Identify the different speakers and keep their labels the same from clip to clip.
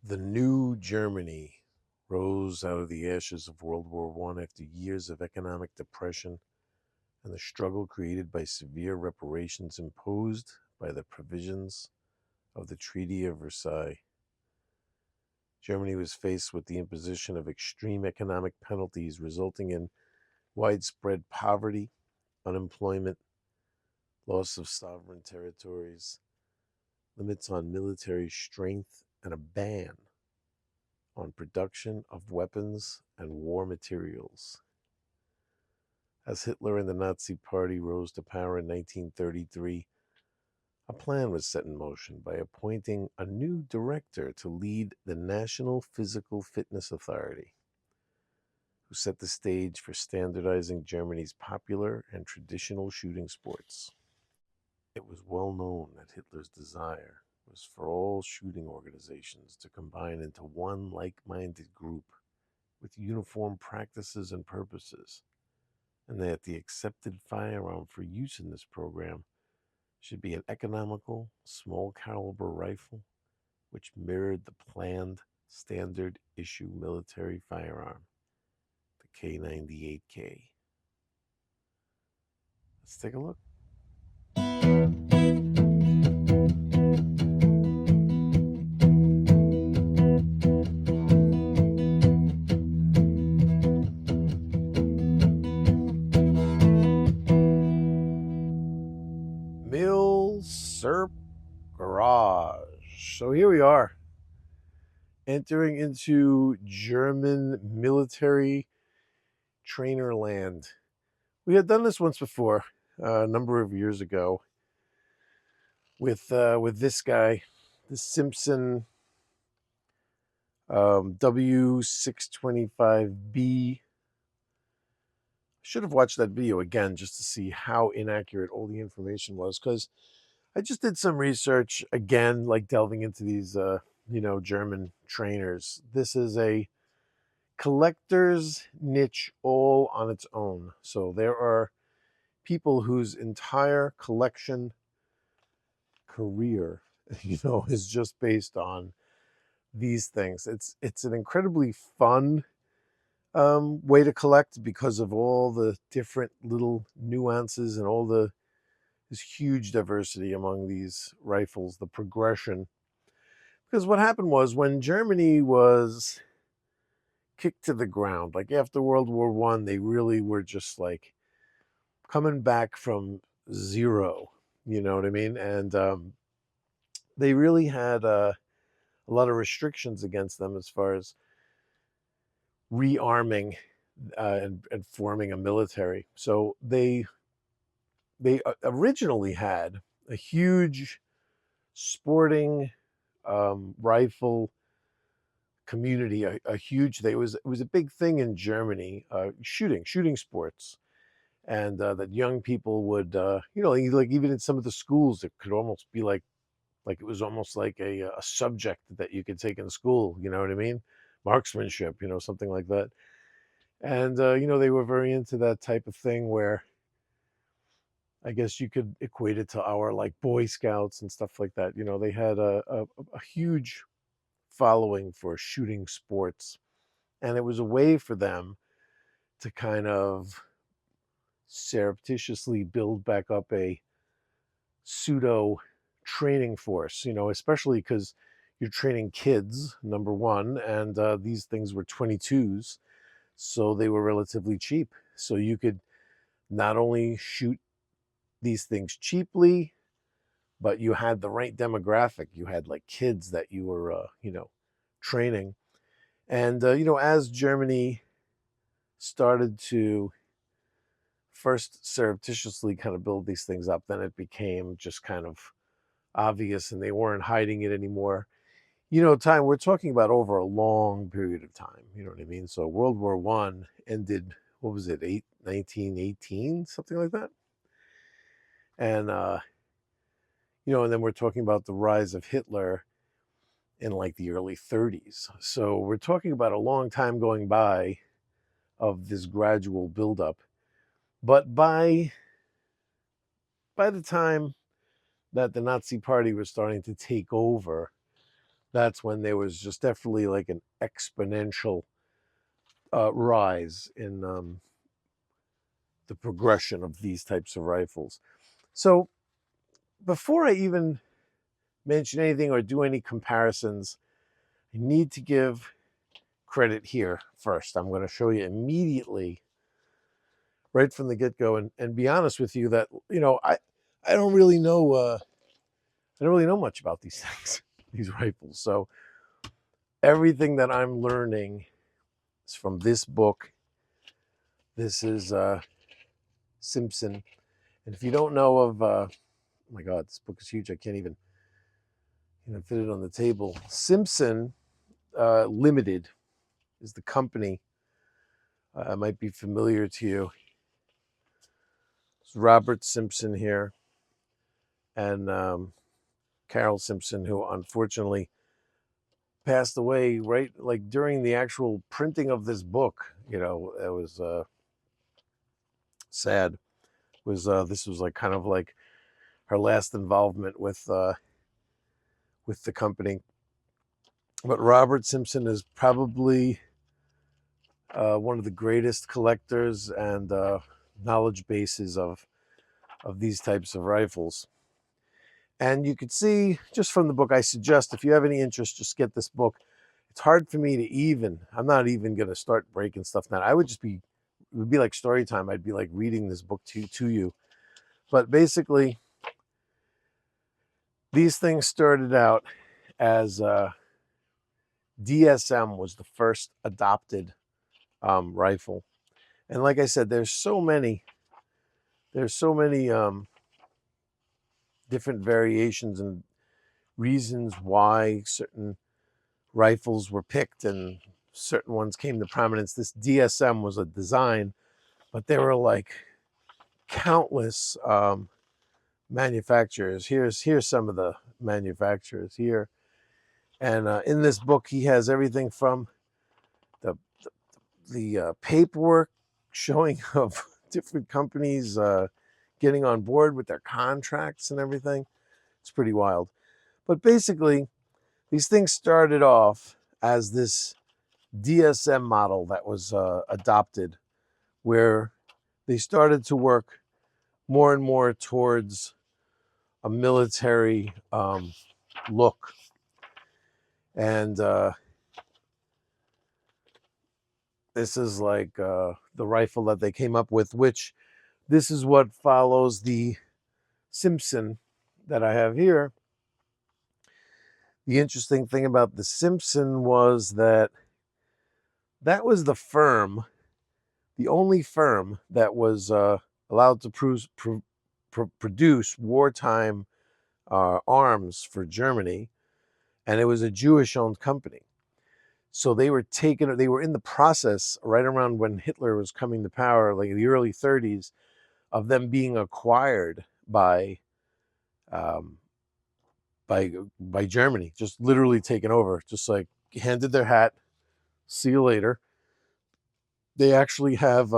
Speaker 1: The new Germany rose out of the ashes of World War I after years of economic depression and the struggle created by severe reparations imposed by the provisions of the Treaty of Versailles. Germany was faced with the imposition of extreme economic penalties resulting in widespread poverty, unemployment, loss of sovereign territories, limits on military strength, and a ban on production of weapons and war materials. As Hitler and the Nazi Party rose to power in 1933, a plan was set in motion by appointing a new director to lead the National Physical Fitness Authority, who set the stage for standardizing Germany's popular and traditional shooting sports. It was well known that Hitler's desire was for all shooting organizations to combine into one like-minded group with uniform practices and purposes, and that the accepted firearm for use in this program should be an economical, small caliber rifle which mirrored the planned standard issue military firearm, the K98K. Let's take a look. Milsurp Garage. So here we are, entering into German military trainer land. We had done this once before, a number of years ago, with this guy, the Simpson W625B. Should have watched that video again just to see how inaccurate all the information was, because I just did some research again, like delving into these German trainers. This is a collector's niche all on its own. So there are people whose entire collection career is just based on these things. It's an incredibly fun way to collect because of all the different little nuances and all this huge diversity among these rifles, the progression. Because what happened was, when Germany was kicked to the ground, like after World War One, they really were just like coming back from zero, you know what I mean? And they really had a lot of restrictions against them as far as rearming and forming a military. So they originally had a huge sporting rifle community, a huge. It was a big thing in Germany, shooting sports, and that young people would, like even in some of the schools, it could almost be like it was almost like a subject that you could take in school. You know what I mean? Marksmanship, something like that. And they were very into that type of thing, where I guess you could equate it to our like Boy Scouts and stuff like that. They had a huge following for shooting sports, and it was a way for them to kind of surreptitiously build back up a pseudo training force, especially because you're training kids, number one, and these things were 22s, so they were relatively cheap. So you could not only shoot these things cheaply, but you had the right demographic. You had like kids that you were, training. And, as Germany started to first surreptitiously kind of build these things up, then it became just kind of obvious, and they weren't hiding it anymore. We're talking about over a long period of time. You know what I mean? So World War One ended, what was it, 1918, something like that. And, and then we're talking about the rise of Hitler in like the early 30s. So we're talking about a long time going by of this gradual buildup. But by the time that the Nazi Party was starting to take over, that's when there was just definitely like an exponential rise in the progression of these types of rifles. So before I even mention anything or do any comparisons, I need to give credit here first. I'm going to show you immediately, right from the get-go, and be honest with you that, you know, I don't really know much about these things, these rifles. So everything that I'm learning is from this book. This is Simpson. And if you don't know of, oh my God, this book is huge. I can't even fit it on the table. Simpson Limited is the company. Might be familiar to you. It's Robert Simpson here, and Carol Simpson, who unfortunately passed away right like during the actual printing of this book. You know, it was sad. This was like kind of like her last involvement with the company. But Robert Simpson is probably one of the greatest collectors and knowledge bases of these types of rifles. And you could see just from the book, I suggest if you have any interest, just get this book. It's hard for me to I'm not even going to start breaking stuff down. It would be like story time. I'd be like reading this book to you. But basically, these things started out as DSM was the first adopted rifle. And like I said, there's so many different variations and reasons why certain rifles were picked and certain ones came to prominence. This DSM was a design, but there were like countless manufacturers. Here's some of the manufacturers here. And in this book, he has everything from the paperwork showing of different companies getting on board with their contracts and everything. It's pretty wild. But basically, these things started off as this DSM model that was adopted, where they started to work more and more towards a military look. And this is like the rifle that they came up with, which this is what follows the Simpson that I have here. The interesting thing about the Simpson was that was the only firm that was allowed to produce wartime arms for Germany, and it was a Jewish-owned company. So they were in the process right around when Hitler was coming to power, like in the early 30s, of them being acquired by Germany, just literally taken over, just like handed their hat, see you later. They actually have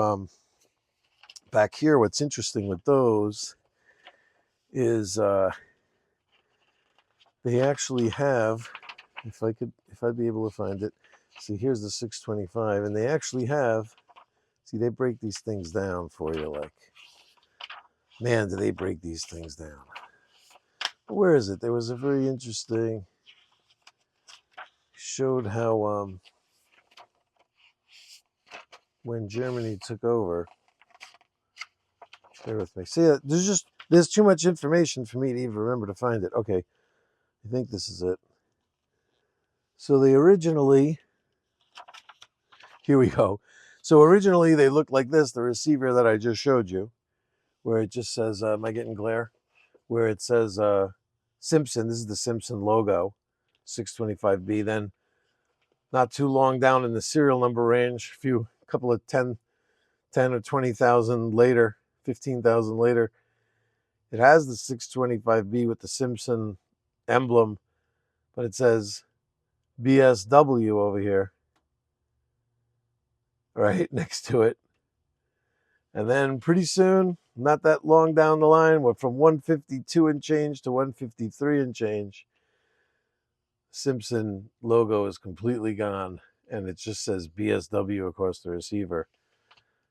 Speaker 1: back here, what's interesting with those is they actually have, if I'd be able to find it, see, here's the 625, and they actually have, see, they break these things down for you, like, man, do they break these things down. Where is it? There was a very interesting, showed how when Germany took over, bear with me. See, there's too much information for me to even remember to find it. Okay, I think this is it. So they originally, here we go. So originally they looked like this, the receiver that I just showed you, where it just says, am I getting glare? Where it says Simpson, this is the Simpson logo, 625B. Then not too long down in the serial number range, couple of 10 or 20,000 later, 15,000 later, it has the 625B with the Simpson emblem, but it says BSW over here, right next to it. And then pretty soon, not that long down the line, we're from 152 and change to 153 and change. Simpson logo is completely gone, and it just says BSW across the receiver.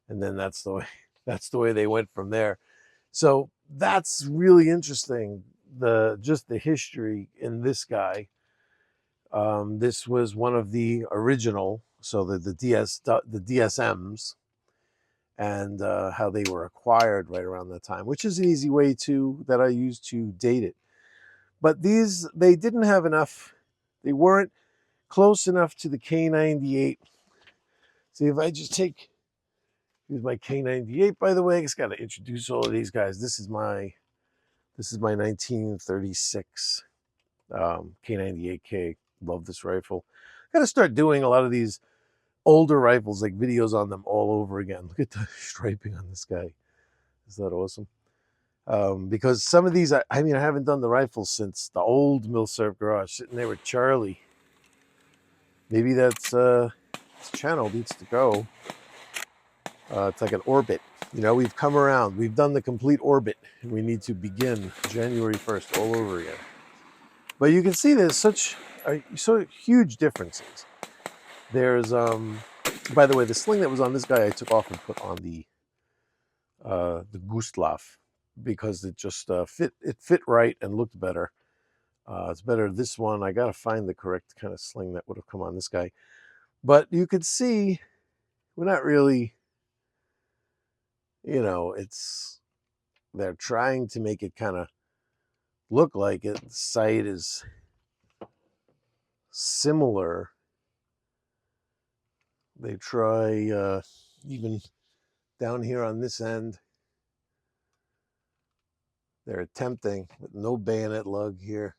Speaker 1: And then that's the way they went from there. So that's really interesting. Just the history in this guy. This was one of the original, so the DSMs, and how they were acquired right around that time, which is an easy way that I use to date it. But they didn't have enough. They weren't close enough to the K98. See, if I just here's my K98, by the way. I just got to introduce all of these guys. This is my 1936 K98K. Love this rifle. Got to start doing a lot of these older rifles, like videos on them all over again. Look at the striping on this guy. Is that awesome? Because some of these, I haven't done the rifles since the old Milsurp Garage, sitting there with Charlie. Maybe that's this channel needs to go. It's like an orbit. We've come around. We've done the complete orbit, and we need to begin January 1st all over again. But you can see there's such huge differences. There's, by the way, the sling that was on this guy, I took off and put on the Gustloff, because it just fit right and looked better. It's better this one. I got to find the correct kind of sling that would have come on this guy. But you could see we're not really, they're trying to make it kind of look like it. The sight is similar. They try even down here on this end. They're attempting with no bayonet lug here.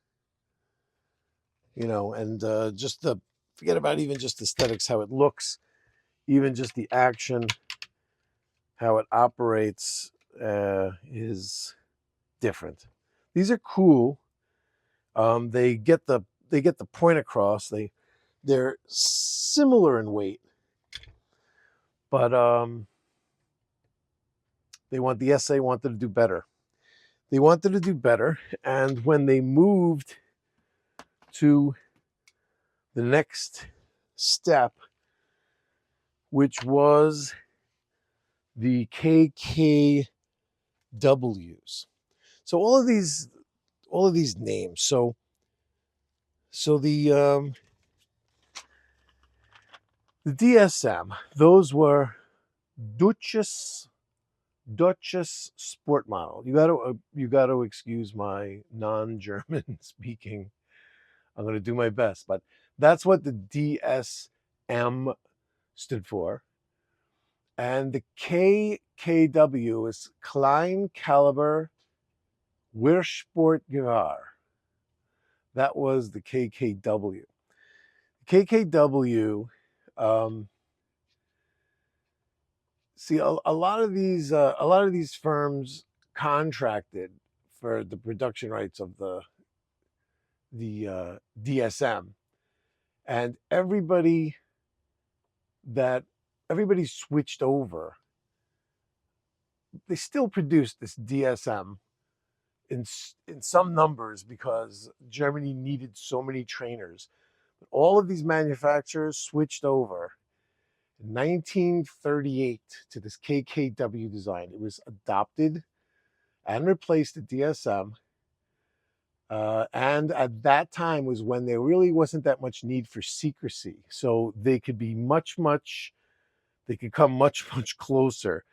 Speaker 1: And just forget about even just aesthetics, how it looks, even just the action, how it operates is different. These are cool. They get the point across. They're similar in weight, but the SA wanted to do better. They wanted to do better, and when they moved to the next step, which was the KKWs. So all of these names. So the DSM, those were Duchess Sport Model. You got to excuse my non-German speaking. I'm going to do my best, but that's what the DSM stood for. And the KKW is Klein Caliber Wirtsportgewehr. That was the KKW. KKW, see, a lot of these firms contracted for the production rights of the DSM, and everybody switched over. They still produced this DSM in some numbers because Germany needed so many trainers. But all of these manufacturers switched over in 1938 to this KKW design. It was adopted and replaced the DSM. And at that time was when there really wasn't that much need for secrecy. So they could be they could come much closer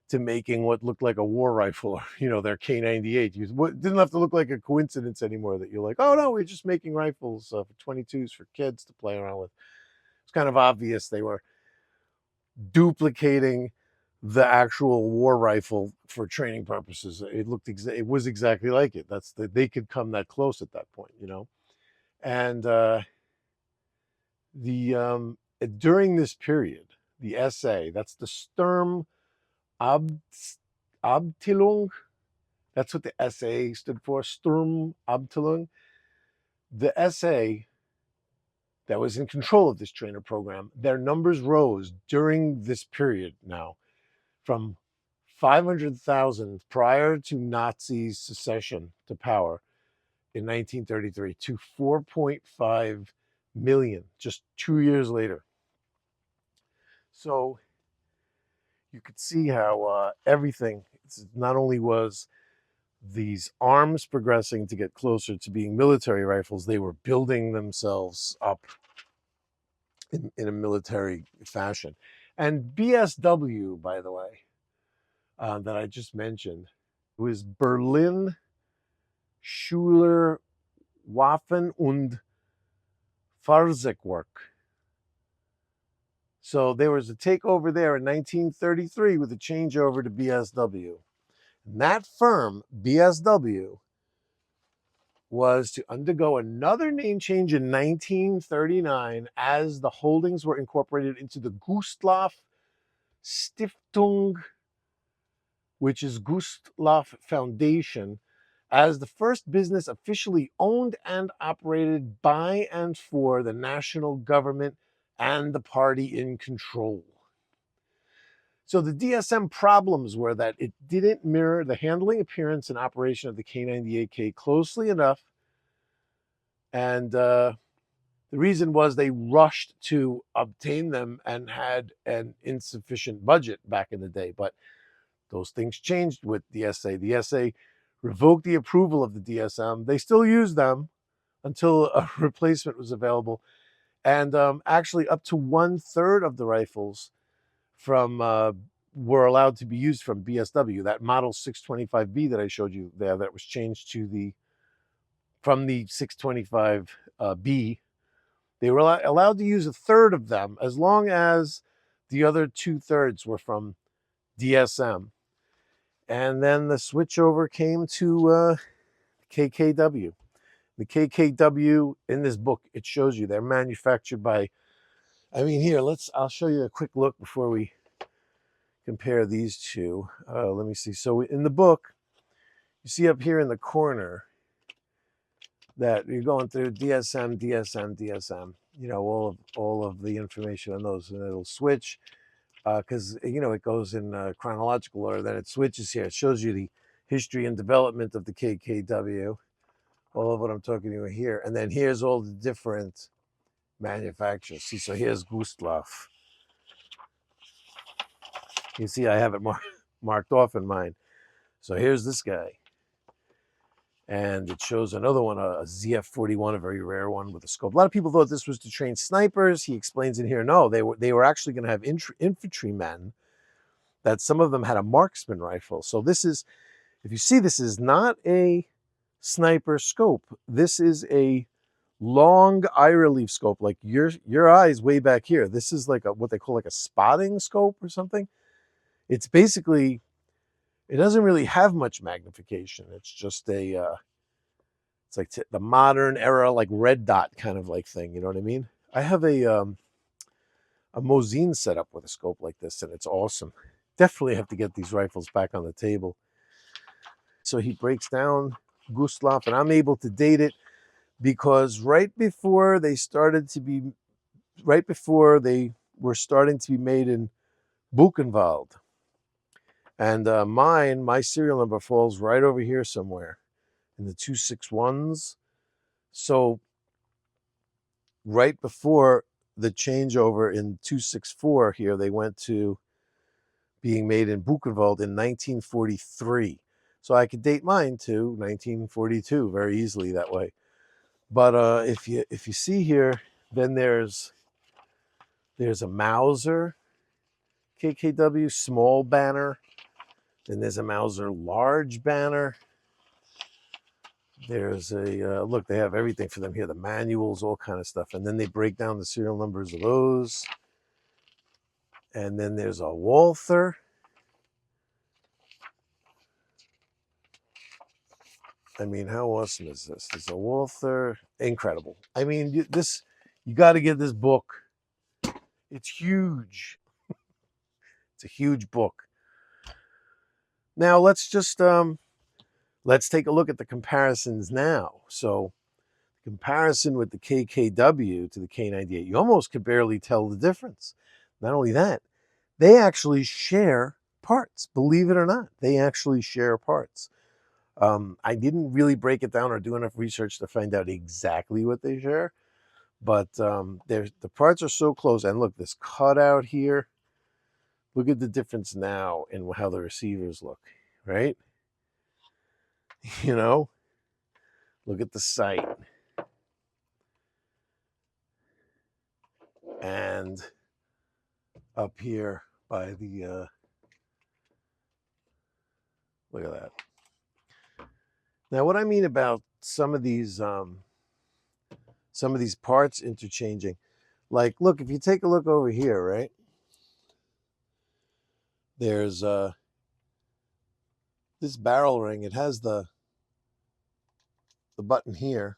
Speaker 1: to making what looked like a war rifle, their K98. It didn't have to look like a coincidence anymore that you're like, oh no, we're just making rifles for 22s for kids to play around with. It's kind of obvious they were duplicating the actual war rifle for training purposes. It was exactly like it. They could come that close at that point, And during this period, the SA, that's the Sturm Abteilung. That's what the SA stood for, Sturm Abteilung. The SA that was in control of this trainer program, their numbers rose during this period now from 500,000 prior to Nazi secession to power. in 1933 to 4.5 million just 2 years later. So you could see how everything, not only was these arms progressing to get closer to being military rifles, they were building themselves up in a military fashion. And BSW, by the way, that I just mentioned, was Berlin Schuler Waffen und Fahrzeugwerk. So there was a takeover there in 1933 with a changeover to BSW. And that firm, BSW, was to undergo another name change in 1939 as the holdings were incorporated into the Gustloff Stiftung, which is Gustloff Foundation, as the first business officially owned and operated by and for the national government and the party in control. So the DSM problems were that it didn't mirror the handling, appearance, and operation of the K98K closely enough. And the reason was they rushed to obtain them and had an insufficient budget back in the day. But those things changed with the SA. The SA revoked the approval of the DSM. They still used them until a replacement was available. And actually up to 1/3 of the rifles from were allowed to be used from BSW. That model 625B that I showed you there, that was changed to from the 625B. They were allowed to use 1/3 of them as long as the other 2/3 were from DSM. And then the switchover came to KKW. The KKW in this book, it shows you they're manufactured by, I mean, here, I'll show you a quick look before we compare these two. Let me see. So in the book, you see up here in the corner that you're going through DSM, DSM, DSM, all of the information on those, and it'll switch because, it goes in chronological order. Then it switches here. It shows you the history and development of the KKW, all of what I'm talking to you here. And then here's all the different manufacturers. See, so here's Gustloff. You see, I have it marked off in mine. So here's this guy. And it shows another one, a ZF-41, a very rare one with a scope. A lot of people thought this was to train snipers. He explains in here, no, they were actually going to have infantrymen, that some of them had a marksman rifle. So this is, if you see, this is not a sniper scope. This is a long eye relief scope, like your eyes way back here. This is like what they call like a spotting scope or something. It's basically, it doesn't really have much magnification. It's just it's like the modern era, like red dot kind of like thing. You know what I mean? I have a Mosin set up with a scope like this, and it's awesome. Definitely have to get these rifles back on the table. So he breaks down Gustloff, and I'm able to date it because right before they were starting to be made in Buchenwald. And my serial number falls right over here somewhere in the 261s. So right before the changeover in 264 here, they went to being made in Buchenwald in 1943. So I could date mine to 1942 very easily that way. But if you see here, then there's a Mauser KKW small banner. Then there's a Mauser large banner. There's a, look, they have everything for them here, the manuals, all kind of stuff. And then they break down the serial numbers of those. And then there's a Walther. I mean, how awesome is this? There's a Walther. Incredible. I mean, you got to get this book. It's huge. It's a huge book. Now let's just let's take a look at the comparisons now. So comparison with the KKW to the K98, you almost could barely tell the difference. Not only that, they actually share parts. Believe it or not, they actually share parts. I didn't really break it down or do enough research to find out exactly what they share, but the parts are so close. And look, this cutout here, look at the difference now in how the receivers look, right? You know, look at the sight. And up here by the, look at that. Now, what I mean about some of these parts interchanging, like, look, if you take a look over here, right? There's this barrel ring. It has the button here.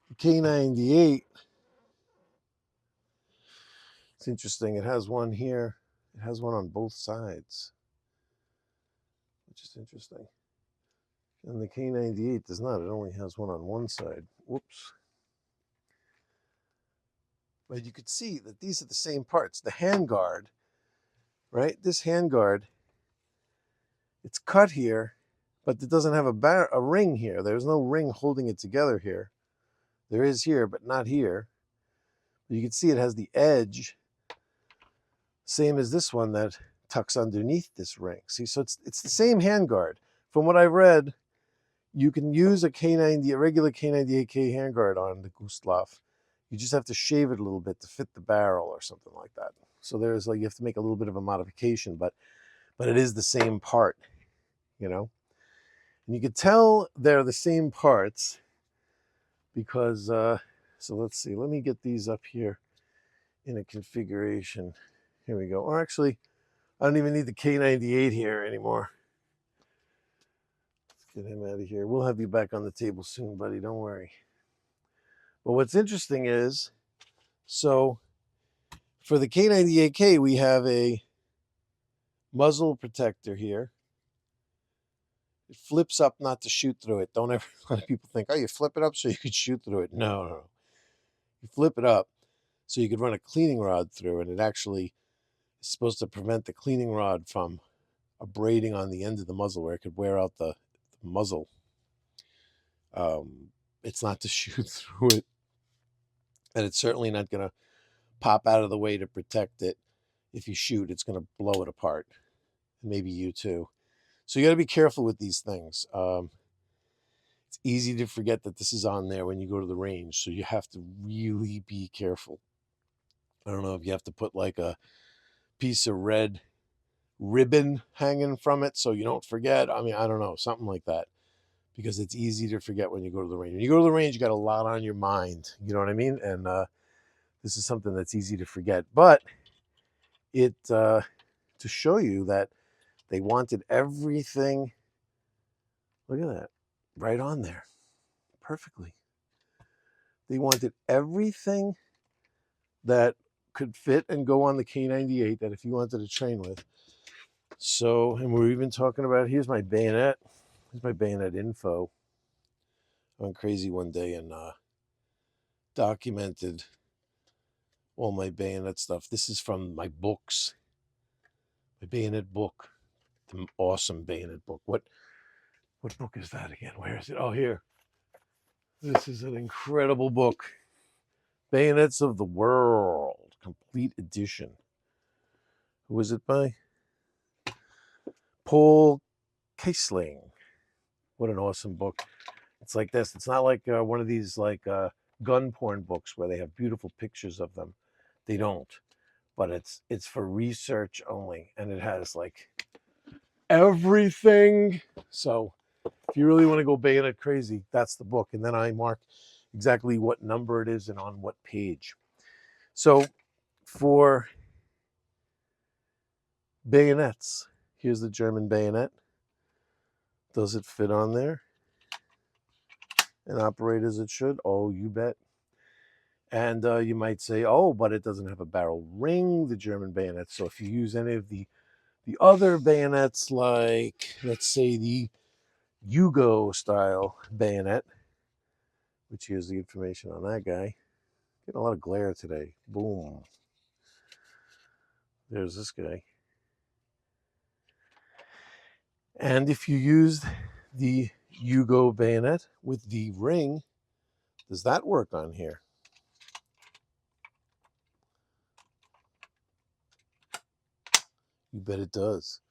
Speaker 1: The K98, it's interesting. It has one here. It has one on both sides, which is interesting. And the K98 does not. It only has one on one side. Whoops. But you could see that these are the same parts. The handguard, right? This handguard, it's cut here, but it doesn't have a ring here. There's no ring holding it together here. There is here, but not here. You can see it has the edge, same as this one that tucks underneath this ring. See, so it's the same handguard. From what I read, you can use a regular K98K handguard on the Gustloff. You just have to shave it a little bit to fit the barrel or something like that. So there's like, you have to make a little bit of a modification, but it is the same part, you know. And you can tell they're the same parts because, so let's see, let me get these up here in a configuration. Here we go. Or actually, I don't even need the K98 here anymore. Let's get him out of here. We'll have you back on the table soon, buddy. Don't worry. But what's interesting is, so for the K98K, we have a muzzle protector here. It flips up not to shoot through it. Don't ever, a lot of people think, oh, you flip it up so you could shoot through it. No. You flip it up so you could run a cleaning rod through, and it actually is supposed to prevent the cleaning rod from abrading on the end of the muzzle where it could wear out the muzzle. It's not to shoot through it, and it's certainly not going to pop out of the way to protect it. If you shoot, it's going to blow it apart, and maybe you too. So you got to be careful with these things. It's easy to forget that this is on there when you go to the range, so you have to really be careful. I don't know if you have to put like a piece of red ribbon hanging from it so you don't forget. I mean, I don't know, something like that, because it's easy to forget when you go to the range. When you go to the range, you got a lot on your mind, you know what I mean? And this is something that's easy to forget, but it to show you that they wanted everything. Look at that, right on there, perfectly. They wanted everything that could fit and go on the K98 that if you wanted to train with. So, and we're even talking about, here's my bayonet. Here's my bayonet info. I went crazy one day and documented all my bayonet stuff. This is from my books, my bayonet book, the awesome bayonet book. What book is that again? Where is it? Oh, here. This is an incredible book. Bayonets of the World, complete edition. Who is it by? Paul Kaesling. What an awesome book. It's like this. It's not like one of these like gun porn books where they have beautiful pictures of them. They don't. But it's for research only, and it has like everything. So if you really want to go bayonet crazy, that's the book. And then I mark exactly what number it is and on what page. So for bayonets, here's the German bayonet. Does it fit on there and operate as it should? Oh, you bet. And you might say, oh, but it doesn't have a barrel ring, the German bayonet. So if you use any of the other bayonets, like, let's say, the Yugo style bayonet, which here's the information on that guy. Getting a lot of glare today. Boom. There's this guy. And if you used the Yugo bayonet with the ring. Does that work on here? You bet it does.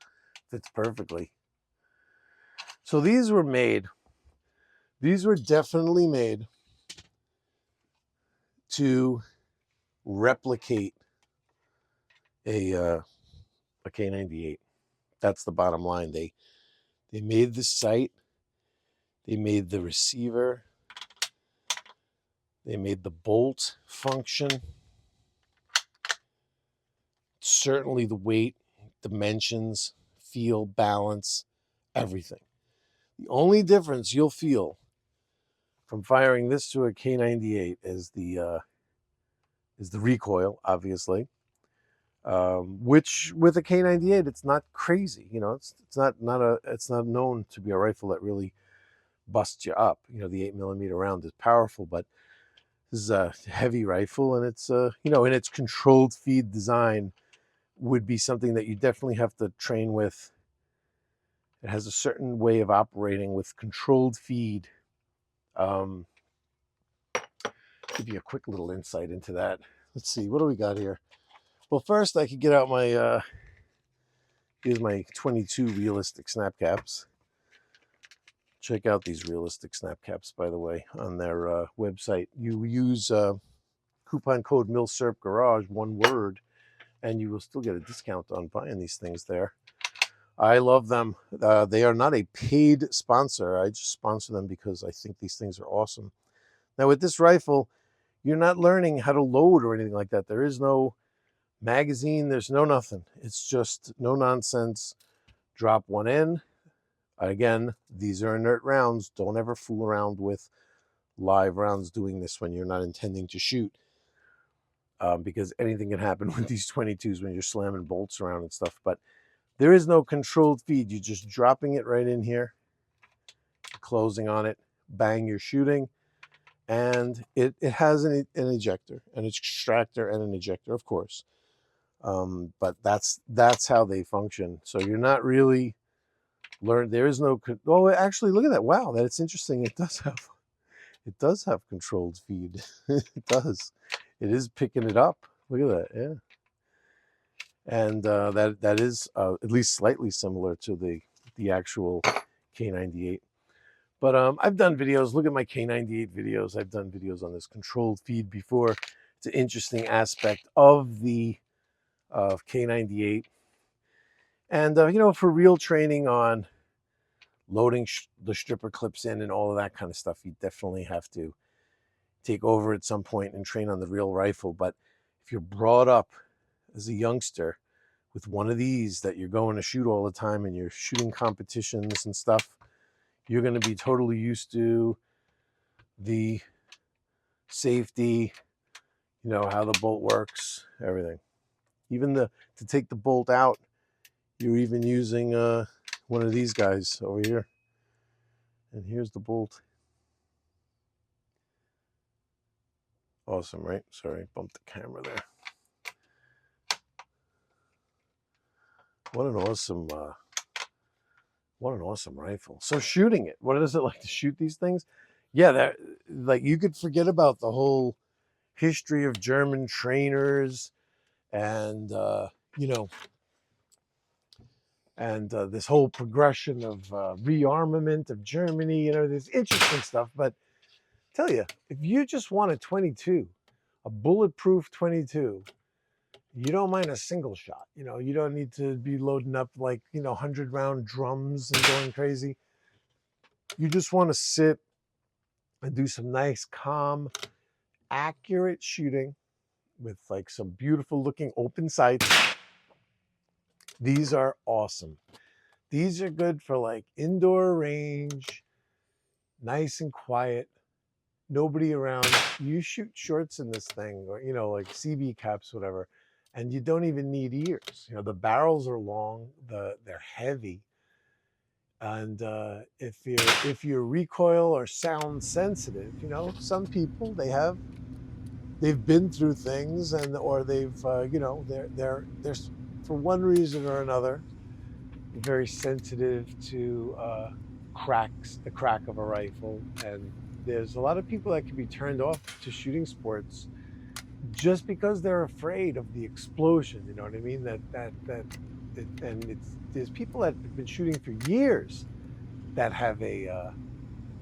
Speaker 1: Fits perfectly. So these were definitely made to replicate a K98. That's the bottom line. They made the sight, they made the receiver, they made the bolt function, certainly the weight, dimensions, feel, balance, everything. The only difference you'll feel from firing this to a K98 is the recoil, obviously. Which with a K98, it's not crazy. You know, it's not known to be a rifle that really busts you up. You know, the 8mm round is powerful, but this is a heavy rifle, and it's you know, in its controlled feed design would be something that you definitely have to train with. It has a certain way of operating with controlled feed. Give you a quick little insight into that. Let's see, what do we got here? Well, first I could get out my here's my 22 realistic snap caps. Check out these realistic snap caps, by the way, on their website. You use coupon code Milsurp Garage, one word, and you will still get a discount on buying these things there. I love them. They are not a paid sponsor. I just sponsor them because I think these things are awesome. Now, with this rifle, you're not learning how to load or anything like that. There is no magazine. There's no nothing. It's just no nonsense. Drop one in. Again, these are inert rounds. Don't ever fool around with live rounds doing this when you're not intending to shoot, because anything can happen with these 22s when you're slamming bolts around and stuff. But there is no controlled feed. You're just dropping it right in here, closing on it, bang, you're shooting. And it has an ejector, an extractor, and an ejector, of course. But that's how they function. So you're not really learn. There is no. Oh, actually, look at that! Wow, that's interesting. It does have controlled feed. It does. It is picking it up. Look at that. Yeah. And that is at least slightly similar to the actual K98. But I've done videos. Look at my K98 videos. I've done videos on this controlled feed before. It's an interesting aspect of the K98. And, you know, for real training on loading the stripper clips in and all of that kind of stuff, you definitely have to take over at some point and train on the real rifle. But if you're brought up as a youngster with one of these that you're going to shoot all the time and you're shooting competitions and stuff, you're going to be totally used to the safety, you know, how the bolt works, everything. Even to take the bolt out, you're even using one of these guys over here. And here's the bolt. Awesome, right? Sorry, bumped the camera there. What an awesome rifle. So shooting it, what is it like to shoot these things? Yeah, that, like, you could forget about the whole history of German trainers and you know, and this whole progression of rearmament of Germany, you know, this interesting stuff. But tell you, if you just want a 22, a bulletproof 22, you don't mind a single shot. You know, you don't need to be loading up like, you know, 100-round drums and going crazy. You just want to sit and do some nice, calm, accurate shooting with like some beautiful looking open sights. These are awesome. These are good for like indoor range, nice and quiet, nobody around. You shoot shorts in this thing, or, you know, like CB caps, whatever, and you don't even need ears. You know, the barrels are long, they're heavy. And if you're recoil or sound sensitive, you know, some people, they've been through things, and or they've you know, they're for one reason or another very sensitive to cracks, the crack of a rifle. And there's a lot of people that can be turned off to shooting sports just because they're afraid of the explosion. You know what I mean? And there's people that have been shooting for years that have a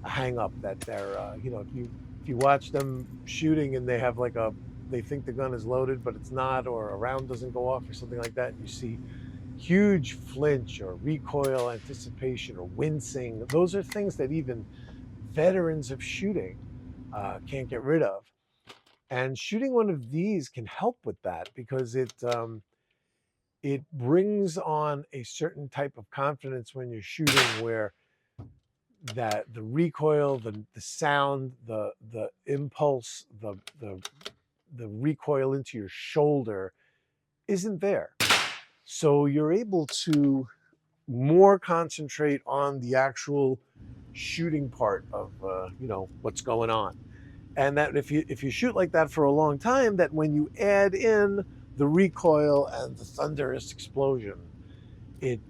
Speaker 1: hang up that they're if you watch them shooting and they have they think the gun is loaded but it's not, or a round doesn't go off or something like that, and you see huge flinch or recoil anticipation or wincing. Those are things that even veterans of shooting can't get rid of. And shooting one of these can help with that because it brings on a certain type of confidence when you're shooting, where that the recoil, the sound, the impulse, the recoil into your shoulder isn't there. So you're able to more concentrate on the actual shooting part of what's going on. And that if you shoot like that for a long time, that when you add in the recoil and the thunderous explosion, it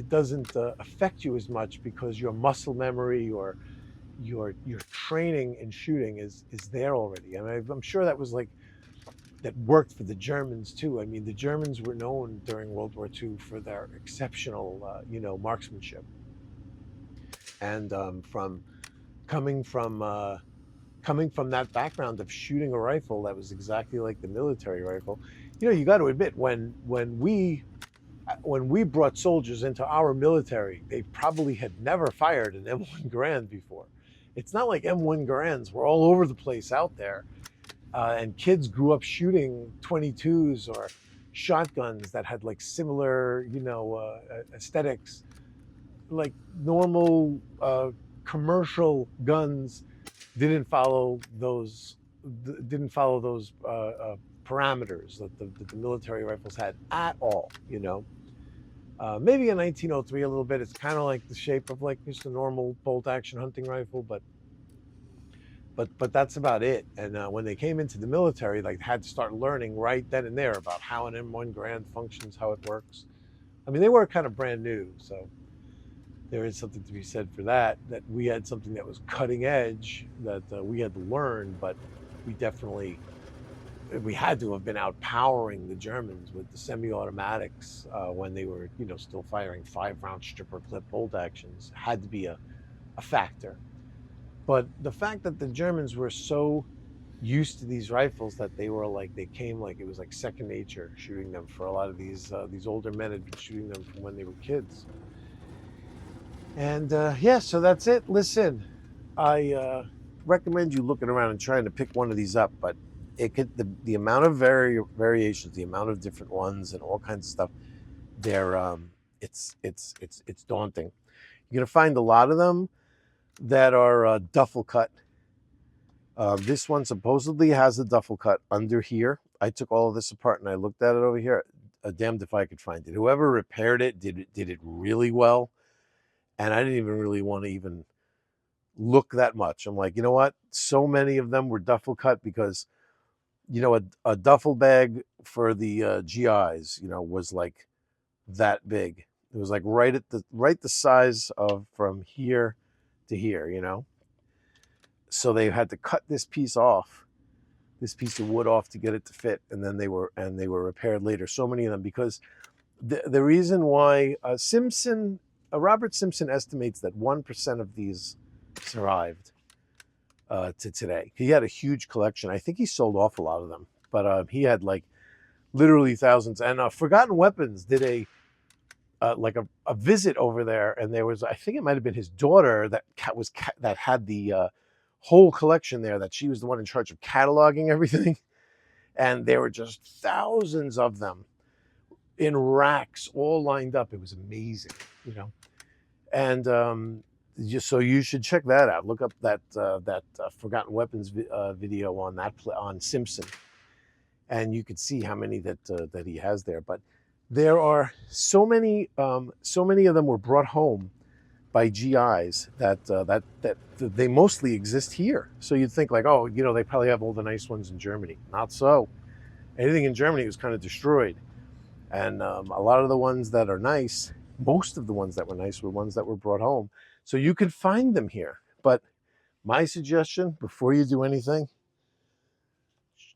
Speaker 1: doesn't affect you as much because your muscle memory or your training in shooting is there already. I mean, I'm sure that worked for the Germans too. I mean, the Germans were known during World War II for their exceptional marksmanship, and coming from that background of shooting a rifle that was exactly like the military rifle, you got to admit, when we brought soldiers into our military, they probably had never fired an M1 Garand before. It's not like M1 Garands were all over the place out there, and kids grew up shooting 22s or shotguns that had similar, aesthetics, like normal commercial guns didn't follow those parameters that the military rifles had at all. Maybe in 1903 a little bit. It's kind of like the shape of just a normal bolt action hunting rifle, but that's about it. And when they came into the military, they had to start learning right then and there about how an M1 Garand functions, how it works. I mean, they were kind of brand new, so there is something to be said for that we had something that was cutting edge that we had to learn, but we had to have been outpowering the Germans with the semi-automatics when they were, still firing 5-round stripper clip bolt actions. Had to be a factor. But the fact that the Germans were so used to these rifles that they came it was like second nature shooting them. For a lot of these older men had been shooting them from when they were kids. And so that's it. Listen, I recommend you looking around and trying to pick one of these up, but the amount of variations, the amount of different ones and all kinds of stuff, it's daunting. You're gonna find a lot of them that are duffel cut. This one supposedly has a duffel cut under here. I took all of this apart and I looked at it over here. Damned if I could find it. Whoever repaired it did it really well, and I didn't even really want to even look that much. I'm like, you know what? So many of them were duffel cut because, a duffel bag for the GIs, was like that big. It was like right the size of from here to here, So they had to cut this piece of wood off to get it to fit, and then they were repaired later. So many of them, because the reason why Robert Simpson estimates that 1% of these survived to today. He had a huge collection. I think he sold off a lot of them, but he had literally thousands. And Forgotten Weapons did a visit over there, and there was, I think it might have been his daughter that had the whole collection there, that she was the one in charge of cataloging everything. And there were just thousands of them in racks all lined up. It was amazing, and so you should check that out. Look up that Forgotten Weapons video on Simpson, and you could see how many that he has there. But there are so many of them were brought home by GIs that they mostly exist here. So you'd think they probably have all the nice ones in Germany. Not so. Anything in Germany was kind of destroyed, and a lot of the ones that are nice most of the ones that were nice were ones that were brought home. So you could find them here. But my suggestion, before you do anything,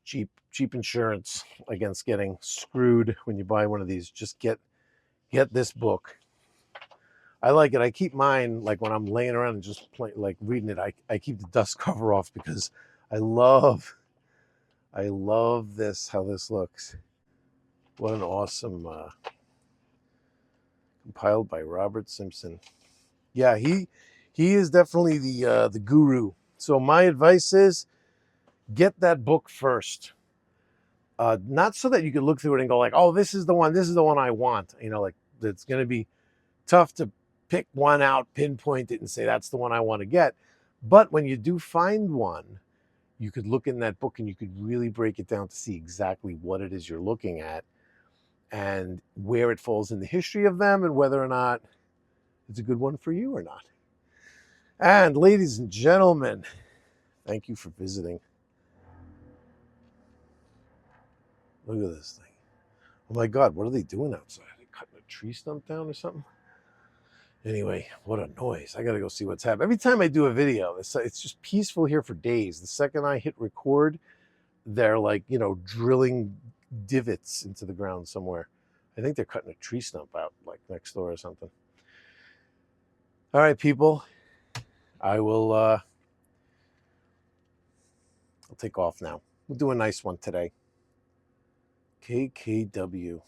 Speaker 1: cheap insurance against getting screwed when you buy one of these. Just get this book. I like it. I keep mine like when I'm laying around and just like reading it. I keep the dust cover off because I love this, how this looks. What an awesome compiled by Robert Simpson. Yeah, he is definitely the guru. So my advice is get that book first. Not so that you can look through it and go like, oh, this is the one I want. You know, like it's going to be tough to pick one out, pinpoint it, and say that's the one I want to get. But when you do find one, you could look in that book and you could really break it down to see exactly what it is you're looking at and where it falls in the history of them and whether or not it's a good one for you or not. And ladies and gentlemen, thank you for visiting. Look at this thing. Oh my God, what are they doing outside? Are they cutting a tree stump down or something? Anyway, what a noise. I gotta go see what's happening. Every time I do a video, it's just peaceful here for days. The second I hit record, they're like, you know, drilling divots into the ground somewhere. I think they're cutting a tree stump out like next door or something. All right, people. I will I'll take off now. We'll do a nice one today. KKW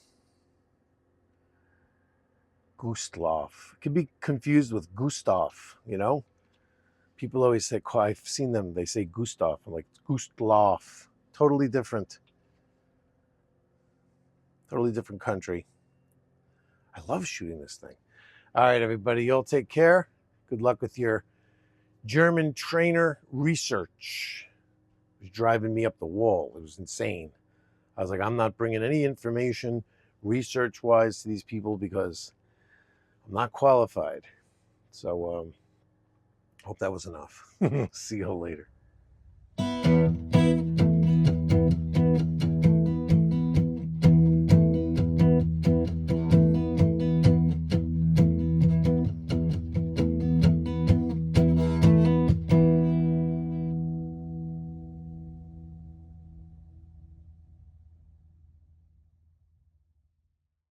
Speaker 1: Gustloff. It could be confused with Gustav, you know? People always say, I've seen them, they say Gustav. I'm like, Gustloff. Totally different. Totally different country. I love shooting this thing. All right, everybody, y'all take care. Good luck with your German trainer research. It was driving me up the wall. It was insane. I was like, I'm not bringing any information research-wise to these people because I'm not qualified. So hope that was enough. See you later.